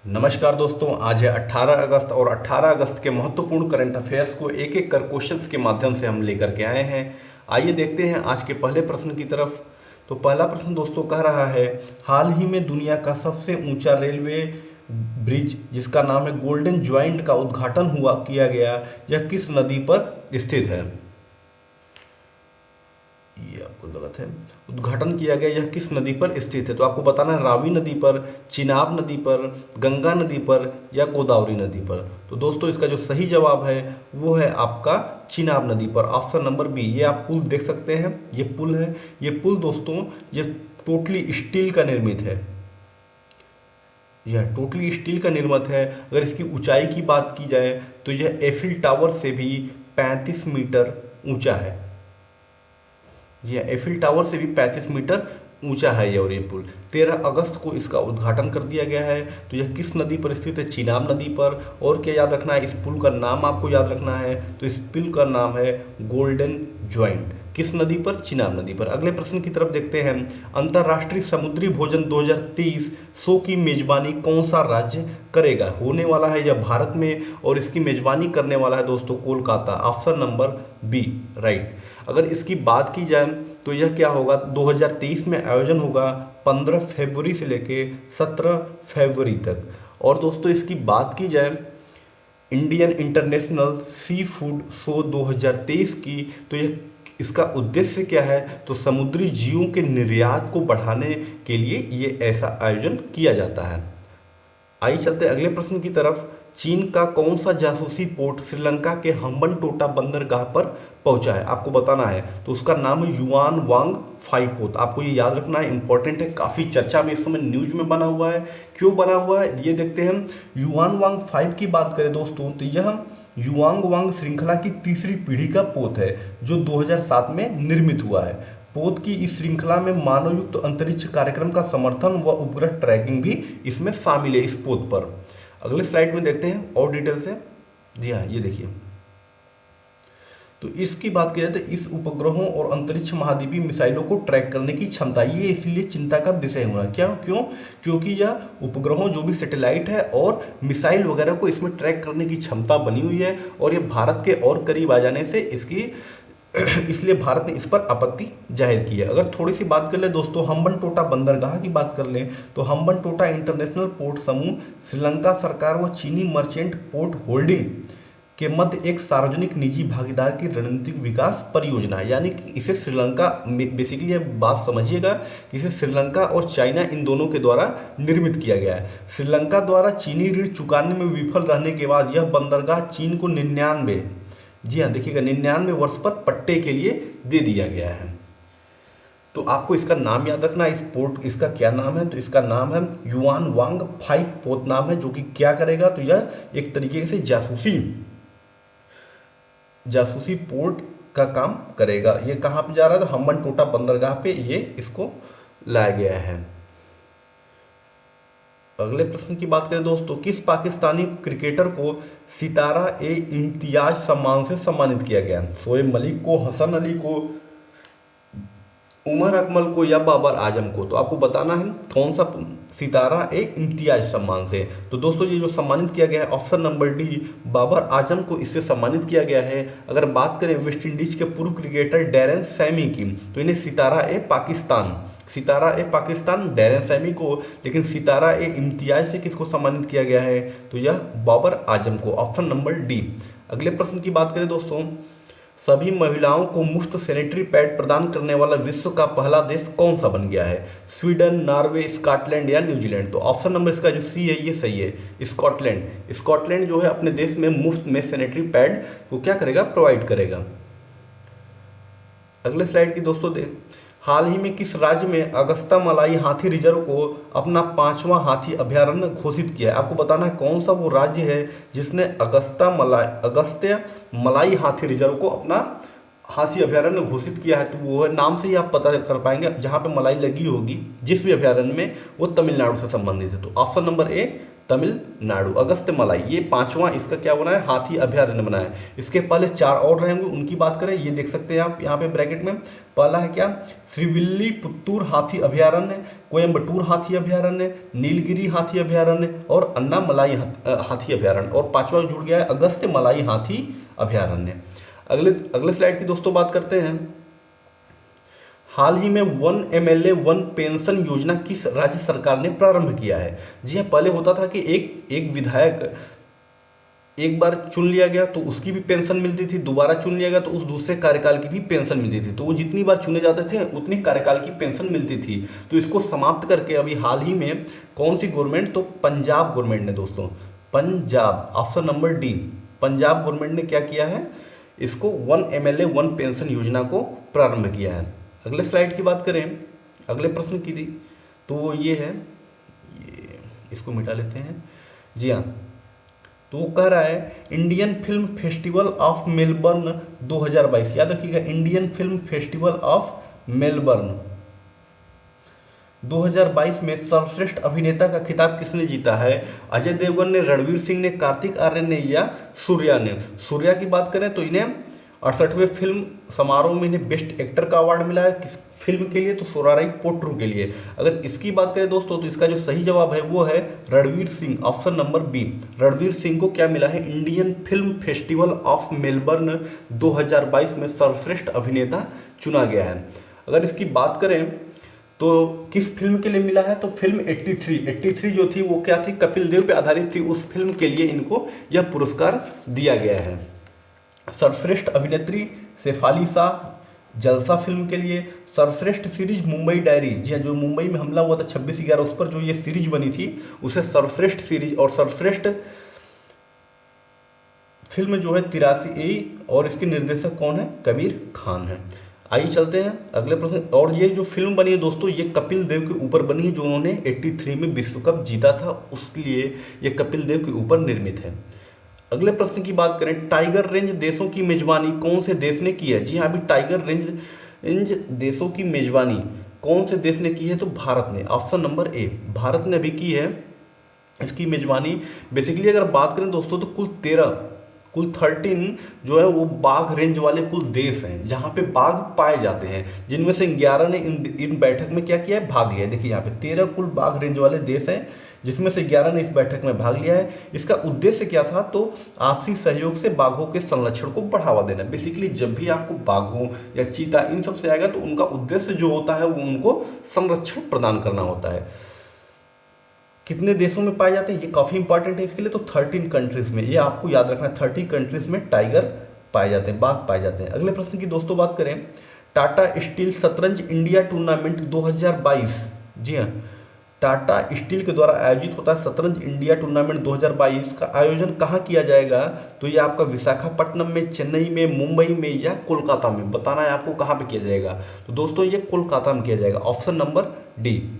नमस्कार दोस्तों, आज है 18 अगस्त और 18 अगस्त के महत्वपूर्ण करंट अफेयर्स को एक एक कर क्वेश्चंस के माध्यम से हम लेकर के आए हैं। आइए देखते हैं आज के पहले प्रश्न की तरफ। तो पहला प्रश्न दोस्तों कह रहा है, हाल ही में दुनिया का सबसे ऊंचा रेलवे ब्रिज जिसका नाम है गोल्डन ज्वाइंट का उद्घाटन किया गया, यह किस नदी पर स्थित है? ये आपको गलत है। उद्घाटन किया गया यह किस नदी पर स्थित है? तो आपको बताना है रावी नदी पर, चिनाब नदी पर, गंगा नदी पर या गोदावरी नदी पर। तो दोस्तों इसका जो सही जवाब है वो है आपका चिनाब नदी पर, ऑप्शन नंबर बी। ये आप पुल देख सकते हैं, ये पुल है। ये पुल दोस्तों ये टोटली स्टील का निर्मित है, यह टोटली स्टील का निर्मित है। अगर इसकी ऊंचाई की बात की जाए तो यह एफिल टावर से भी 35 मीटर ऊंचा है। यह एफिल टावर से भी 35 मीटर ऊंचा है ये, और ये पुल 13 अगस्त को इसका उद्घाटन कर दिया गया है। तो यह किस नदी पर स्थित है? चिनाब नदी पर। और क्या याद रखना है? इस पुल का नाम आपको याद रखना है। तो इस पुल का नाम है गोल्डन ज्वाइंट। किस नदी पर? चिनाब नदी पर। अगले प्रश्न की तरफ देखते हैं। अंतर्राष्ट्रीय समुद्री भोजन 2023 शो की मेजबानी कौन सा राज्य करेगा? होने वाला है यह भारत में, और इसकी मेजबानी करने वाला है दोस्तों Kolkata, option number B right. अगर इसकी बात की जाए तो यह क्या होगा? 2023 में आयोजन होगा 15 फरवरी से लेके 17 फरवरी तक। और दोस्तों इसकी बात की जाए Indian international sea food show 2023 की, तो यह इसका उद्देश्य क्या है? तो समुद्री जीवों के निर्यात को बढ़ाने के लिए ये ऐसा आयोजन किया जाता है। आइए चलते अगले प्रश्न की तरफ। चीन का कौन सा जासूसी पोर्ट श्रीलंका के हम्बनटोटा बंदरगाह पर पहुंचा है? आपको बताना है। तो उसका नाम है युआन वांग फाई पोत। आपको ये याद रखना है, इंपॉर्टेंट है, काफ़ी चर्चा में इस समय न्यूज में बना हुआ है। क्यों बना हुआ है ये देखते हैं। युआन वांग फाइव की बात करें दोस्तों तो यह युआंग वांग श्रृंखला की तीसरी पीढ़ी का पोत है जो 2007 में निर्मित हुआ है। पोत की इस श्रृंखला में मानवयुक्त अंतरिक्ष कार्यक्रम का समर्थन व उपग्रह ट्रैकिंग भी इसमें शामिल है इस पोत पर। अगले स्लाइड में देखते हैं और डिटेल से। जी हाँ, ये देखिए। तो इसकी बात की जाए तो इस उपग्रहों और अंतरिक्ष महाद्वीपीय मिसाइलों को ट्रैक करने की क्षमता, ये इसलिए चिंता का विषय हुआ। क्योंकि यह उपग्रहों जो भी सैटेलाइट है और मिसाइल वगैरह को इसमें ट्रैक करने की क्षमता बनी हुई है, और ये भारत के और करीब आ जाने से इसकी इसलिए भारत ने इस पर आपत्ति जाहिर की है। अगर थोड़ी सी बात कर ले दोस्तों हम्बनटोटा बंदरगाह की बात कर लें तो हम्बनटोटा इंटरनेशनल पोर्ट समूह श्रीलंका सरकार व चीनी मर्चेंट पोर्ट होल्डिंग के मध्य एक सार्वजनिक निजी भागीदार की रणनीतिक विकास परियोजना है। यानी कि इसे श्रीलंका, बेसिकली ये बात समझिएगा कि इसे श्रीलंका और चाइना इन दोनों के द्वारा निर्मित किया गया है। श्रीलंका द्वारा चीनी ऋण चुकाने में विफल रहने के बाद यह बंदरगाह चीन को 99, जी हाँ देखिएगा, 99 वर्ष पर पट्टे के लिए दे दिया गया है। तो आपको इसका नाम याद रखना है। इस पोर्ट, इसका क्या नाम है? तो इसका नाम है युआन वांग फाइव पोत नाम है, जो कि क्या करेगा? तो यह एक तरीके से जासूसी पोर्ट का काम करेगा। ये कहाँ पे जा रहा है? तो हम्बनटोटा बंदरगाह पे ये इसको लाया गया है। अगले प्रश्न की बात करें दोस्तों, किस पाकिस्तानी क्रिकेटर को सितारा ए इम्तियाज सम्मान से सम्मानित किया गया? शोएब मलिक को, हसन अली को, उमर अकमल को या बाबर आजम को? तो आपको बताना है कौन सा सितारा ए इम्तियाज सम्मान से। तो दोस्तों ये जो सम्मानित किया गया है option number D, Babar Azam को इससे सम्मानित किया गया है। अगर बात करें वेस्ट इंडीज के पूर्व क्रिकेटर डैरेन सैमी की, तो इन्हें सितारा ए पाकिस्तान डैरेन सैमी को, लेकिन सितारा ए इम्तियाज से किसको सम्मानित किया गया है? तो यह बाबर आजम को, ऑप्शन नंबर डी। अगले प्रश्न की बात करें दोस्तों, सभी महिलाओं को मुफ्त सैनिटरी पैड प्रदान करने वाला विश्व का पहला देश कौन सा बन गया है? स्वीडन, नॉर्वे, स्कॉटलैंड या न्यूजीलैंड? तो ऑप्शन नंबर इसका जो सी है ये सही है, स्कॉटलैंड जो है अपने देश में मुफ्त में सैनिटरी पैड को क्या करेगा? प्रोवाइड करेगा। अगले स्लाइड की दोस्तों देख, हाल ही में किस राज्य में अगस्ता मलाई हाथी रिजर्व को अपना 5वां हाथी अभयारण्य घोषित किया है? आपको बताना है कौन सा वो राज्य है जिसने अगस्त्य मलाई हाथी रिजर्व को अपना हाथी अभयारण्य घोषित किया है। तो वो है, नाम से ही आप पता कर पाएंगे, जहाँ पे मलाई लगी होगी जिस भी अभयारण्य में, वो तमिलनाडु से संबंधित है। तो option number A Tamil Nadu, Agastya मलाई, ये 5वां इसका क्या बना है? हाथी अभयारण्य बना है। इसके पहले 4 और रहेंगे, उनकी बात करें, ये देख सकते हैं आप यहाँ पे ब्रैकेट में। पहला है क्या? श्रीविल्लीपुत्तूर हाथी अभयारण्य, कोयम्बटूर हाथी अभयारण्य, नीलगिरी हाथी अभयारण्य और अन्नामलाई हाथी अभयारण्य, और पांचवा जुड़ गया है अगस्त्य मलाई हाथी अभयारण्य। अगले अगले स्लाइड की दोस्तों बात करते हैं। हाल ही में वन एमएलए वन पेंशन योजना किस राज्य सरकार ने प्रारंभ किया है? जी हाँ, पहले होता था कि एक विधायक एक बार चुन लिया गया तो उसकी भी पेंशन मिलती थी, दोबारा चुन लिया गया तो उस दूसरे कार्यकाल की भी पेंशन मिलती थी, तो वो जितनी बार चुने जाते थे उतनी कार्यकाल की पेंशन मिलती थी। तो इसको समाप्त करके अभी हाल ही में कौन सी गवर्नमेंट, तो पंजाब गवर्नमेंट ने दोस्तों, Punjab, option number D, Punjab government ने क्या किया है, इसको वन एमएलए वन पेंशन योजना को प्रारंभ किया है। अगले स्लाइड की बात करें, अगले प्रश्न की थी तो वो ये है, ये इसको मिटा लेते हैं। जी हाँ, तो वो कह रहा है Indian film festival of Melbourne 2022, याद रखिएगा Indian film festival of Melbourne 2022 में सर्वश्रेष्ठ अभिनेता का खिताब किसने जीता है? अजय देवगन ने, रणवीर सिंह ने, कार्तिक आर्यन ने या सूर्या ने? सूर्या की बात करें तो इन्हें 68वें फिल्म समारोह में इन्हें बेस्ट एक्टर का अवार्ड मिला है। किस फिल्म के लिए? तो सोराराई पोट्रू के लिए। अगर इसकी बात करें दोस्तों तो इसका जो सही जवाब है वो है Ranveer Singh, option number B. Ranveer Singh को क्या मिला है? Indian film festival of Melbourne 2022 में सर्वश्रेष्ठ अभिनेता चुना गया है। अगर इसकी बात करें तो किस फिल्म के लिए मिला है? तो फिल्म 83 जो थी वो क्या थी? कपिल देव पे आधारित थी। उस फिल्म के लिए इनको यह पुरस्कार दिया गया है। सर्वश्रेष्ठ अभिनेत्री शेफाली शाह जलसा फिल्म के लिए। सर्वश्रेष्ठ सीरीज मुंबई डायरी, जी हाँ, जो मुंबई में हमला हुआ था 26/11 उस पर जो ये सीरीज बनी थी उसे सर्वश्रेष्ठ सीरीज। और सर्वश्रेष्ठ फिल्म जो है 83A, और इसके निर्देशक कौन है? कबीर खान है। आइए चलते हैं अगले प्रश्न। और ये जो फिल्म बनी है दोस्तों ये कपिल देव के ऊपर बनी है, जो उन्होंने 83 में विश्व कप जीता था, उसके लिए ये कपिल देव के ऊपर निर्मित है। अगले प्रश्न की बात करें, टाइगर रेंज देशों की मेजबानी कौन से देश ने की है? जी हाँ, अभी टाइगर रेंज देशों की मेजबानी कौन से देश ने की है? तो भारत ने, ऑप्शन नंबर ए, भारत ने अभी की है इसकी मेजबानी। बेसिकली अगर बात करें दोस्तों तो कुल 13 जो है वो बाघ रेंज वाले कुल देश हैं जहाँ पे बाघ पाए जाते हैं, जिनमें से 11 ने इन बैठक में क्या किया है? भाग लिया है। देखिए यहाँ पे 13 कुल बाघ रेंज वाले देश हैं, जिसमें से 11 ने इस बैठक में भाग लिया है। इसका उद्देश्य क्या था? तो आपसी सहयोग से बाघों के संरक्षण को बढ़ावा देना। बेसिकली जब भी आपको बाघों या चीता इन सब से आएगा तो उनका उद्देश्य जो होता है वो उनको संरक्षण प्रदान करना होता है। कितने देशों में पाए जाते हैं ये काफ़ी इंपॉर्टेंट है इसके लिए, तो 13 कंट्रीज में, ये आपको याद रखना है, 30 कंट्रीज में टाइगर पाए जाते हैं, बाघ पाए जाते हैं। अगले प्रश्न की दोस्तों बात करें, टाटा स्टील शतरंज इंडिया टूर्नामेंट 2022, जी हाँ, टाटा स्टील के द्वारा आयोजित होता है शतरंज इंडिया टूर्नामेंट 2022 का आयोजन कहाँ किया जाएगा? तो ये आपका विशाखापट्टनम में, चेन्नई में, मुंबई में या कोलकाता में, बताना है आपको कहाँ पे किया जाएगा। तो दोस्तों ये कोलकाता में किया जाएगा, option number D,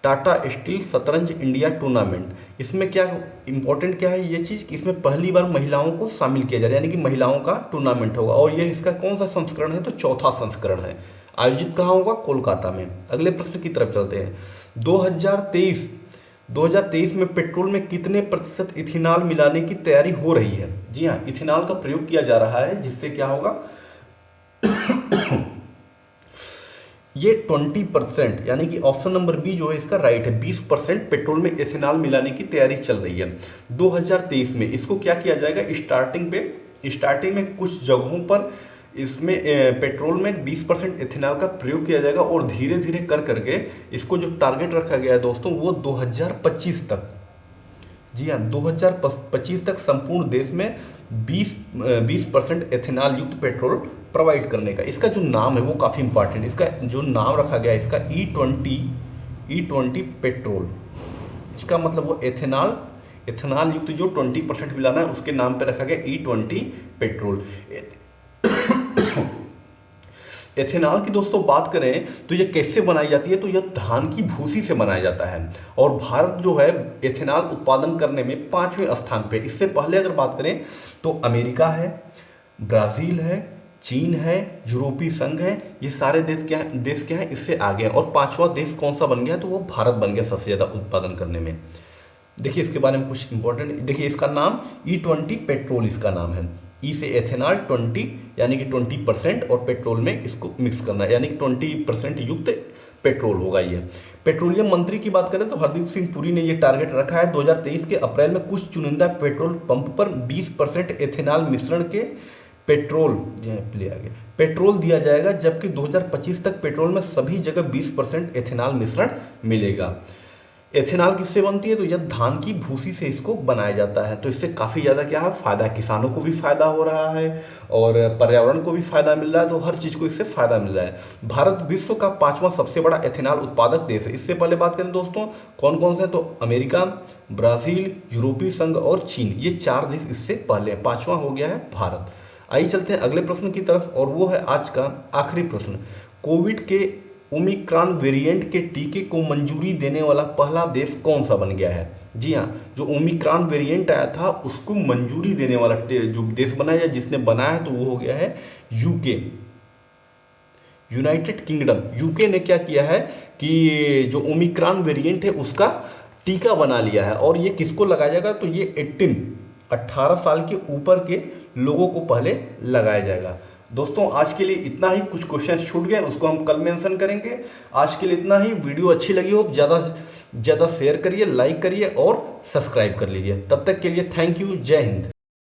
Tata steel शतरंज इंडिया टूर्नामेंट। इसमें क्या इंपॉर्टेंट क्या है ये चीज़ कि इसमें पहली बार महिलाओं को शामिल किया जा रहा है, यानी कि महिलाओं का टूर्नामेंट होगा, और ये इसका कौन सा संस्करण है? तो चौथा संस्करण है। आयोजित कहाँ होगा? कोलकाता में। अगले प्रश्न की तरफ चलते हैं। 2023 में पेट्रोल में कितने प्रतिशत इथेनॉल मिलाने की तैयारी हो रही है? जी हाँ, इथेनॉल का प्रयोग किया जा रहा है, जिससे क्या होगा ये 20%, यानी कि ऑप्शन नंबर बी जो है इसका राइट है। 20% पेट्रोल में इथेनॉल मिलाने की तैयारी चल रही है 2023 में। इसको क्या किया जाएगा? स्टार्टिंग में कुछ जगहों पर इसमें पेट्रोल में 20% इथेनॉल का प्रयोग किया जाएगा, और धीरे धीरे कर करके इसको जो टारगेट रखा गया है दोस्तों वो 2025 तक, जी हाँ, 2025 तक संपूर्ण देश में 20% इथेनॉल युक्त पेट्रोल प्रोवाइड करने का। इसका जो नाम है वो काफ़ी इंपॉर्टेंट है। इसका जो नाम रखा गया है इसका E20 पेट्रोल। इसका मतलब वो इथेनॉल युक्त जो 20% मिलाना है उसके नाम पे रखा गया E20 पेट्रोल। एथेनॉल की दोस्तों बात करें तो ये कैसे बनाई जाती है? तो यह धान की भूसी से बनाया जाता है, और भारत जो है एथेनॉल उत्पादन करने में 5वें स्थान पे। इससे पहले अगर बात करें तो अमेरिका है, ब्राज़ील है, चीन है, यूरोपीय संघ है, ये सारे देश क्या है इससे आगे हैं। और 5वां देश कौन सा बन गया? तो वो भारत बन गया सबसे ज़्यादा उत्पादन करने में। देखिए इसके बारे में कुछ इंपॉर्टेंट, देखिए इसका नाम E20 पेट्रोल इसका नाम है। ई से एथेनॉल 20 यानी कि 20%, और पेट्रोल में इसको मिक्स करना है, यानी कि 20% युक्त पेट्रोल होगा ये। पेट्रोलियम मंत्री की बात करें तो हरदीप सिंह पुरी ने ये टारगेट रखा है 2023 के अप्रैल में कुछ चुनिंदा पेट्रोल पंप पर 20% एथेनॉल मिश्रण के पेट्रोल पेट्रोल दिया जाएगा, जबकि 2025 तक पेट्रोल में सभी जगह 20% एथेनॉल मिश्रण मिलेगा। एथेनॉल किससे बनती है? तो यह धान की भूसी से इसको बनाया जाता है। तो इससे काफ़ी ज़्यादा क्या है फायदा, किसानों को भी फायदा हो रहा है और पर्यावरण को भी फायदा मिल रहा है, तो हर चीज़ को इससे फायदा मिल रहा है। भारत विश्व का 5वां सबसे बड़ा एथेनॉल उत्पादक देश है। इससे पहले बात करें दोस्तों कौन कौन से, तो अमेरिका, ब्राज़ील, यूरोपीय संघ और चीन, ये 4 देश इससे पहले। 5वां हो गया है भारत। आइए चलते हैं अगले प्रश्न की तरफ, और वो है आज का आखिरी प्रश्न। कोविड के ओमिक्रॉन वेरिएंट के टीके को मंजूरी देने वाला पहला देश कौन सा बन गया है? जी हाँ, जो ओमिक्रॉन वेरिएंट आया था उसको मंजूरी देने वाला जो देश बना है, जिसने बनाया है, तो वो हो गया है यूके, यूनाइटेड किंगडम। यूके ने क्या किया है कि जो ओमिक्रॉन वेरिएंट है उसका टीका बना लिया है, और ये किसको लगाया जाएगा? तो ये 18 साल के ऊपर के लोगों को पहले लगाया जाएगा। दोस्तों आज के लिए इतना ही, कुछ क्वेश्चंस छूट गए उसको हम कल मेंशन करेंगे। आज के लिए इतना ही। वीडियो अच्छी लगी हो ज़्यादा से ज़्यादा शेयर करिए, लाइक करिए और सब्सक्राइब कर लीजिए। तब तक के लिए थैंक यू, जय हिंद।